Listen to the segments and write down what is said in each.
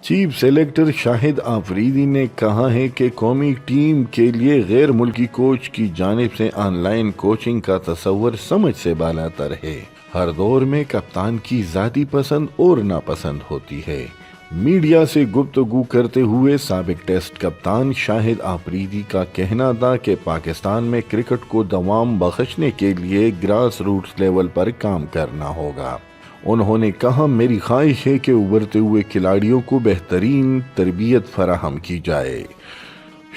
Chief selector شاہد آفریدی نے کہا ہے کہ قومی ٹیم کے لیے غیر ملکی کوچ کی جانب سے آن لائن کوچنگ کا تصور سمجھ سے بالاتر ہے۔ ہر دور میں کپتان کی ذاتی پسند اور ناپسند ہوتی ہے۔ میڈیا سے گفتگو کرتے ہوئے سابق ٹیسٹ کپتان شاہد آفریدی کا کہنا تھا کہ پاکستان میں کرکٹ کو دوام بخشنے کے لیے گراس روٹس لیول پر کام کرنا ہوگا۔ انہوں نے کہا، میری خواہش ہے کہ ابھرتے ہوئے کھلاڑیوں کو بہترین تربیت فراہم کی جائے۔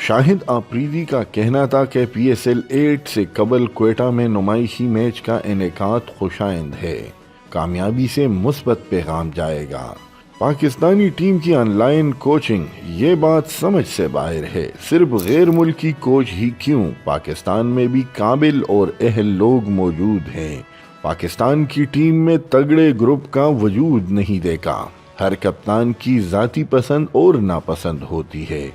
شاہد آفریدی کا کہنا تھا کہ پی ایس ایل 8 سے قبل کوئٹہ میں نمائشی میچ کا انعقاد خوشائند ہے۔ کامیابی سے مثبت پیغام جائے گا۔ پاکستانی ٹیم کی آن لائن کوچنگ، یہ بات سمجھ سے باہر ہے۔ صرف غیر ملکی کوچ ہی کیوں، پاکستان میں بھی قابل اور اہل لوگ موجود ہیں۔ پاکستان کی ٹیم میں تگڑے گروپ کا وجود نہیں دیکھا۔ ہر کپتان کی ذاتی پسند اور ناپسند ہوتی ہے۔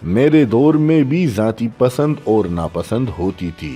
میرے دور میں بھی ذاتی پسند اور ناپسند ہوتی تھی۔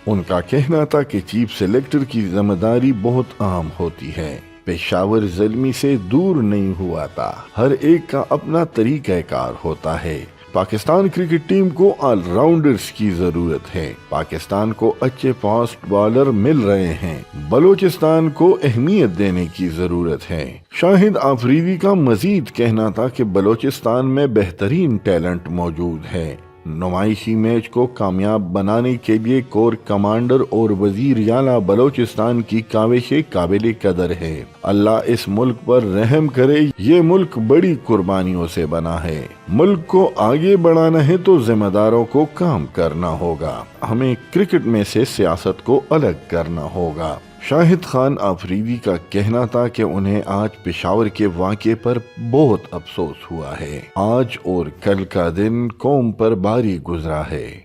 ان کا کہنا تھا کہ چیف سلیکٹر کی ذمہ داری بہت اہم ہوتی ہے۔ پشاور زلمی سے دور نہیں ہوا تھا۔ ہر ایک کا اپنا طریقہ کار ہوتا ہے۔ پاکستان کرکٹ ٹیم کو آل راؤنڈرز کی ضرورت ہے۔ پاکستان کو اچھے فاسٹ بالر مل رہے ہیں۔ بلوچستان کو اہمیت دینے کی ضرورت ہے۔ شاہد آفریدی کا مزید کہنا تھا کہ بلوچستان میں بہترین ٹیلنٹ موجود ہے۔ نمائشی میچ کو کامیاب بنانے کے لیے کور کمانڈر اور وزیر اعلیٰ بلوچستان کی کاوشیں قابل قدر ہے۔ اللہ اس ملک پر رحم کرے، یہ ملک بڑی قربانیوں سے بنا ہے۔ ملک کو آگے بڑھانا ہے تو ذمہ داروں کو کام کرنا ہوگا۔ ہمیں کرکٹ میں سے سیاست کو الگ کرنا ہوگا۔ شاہد خان آفریدی کا کہنا تھا کہ انہیں آج پشاور کے واقعے پر بہت افسوس ہوا ہے۔ آج اور کل کا دن قوم پر بھاری گزرا ہے۔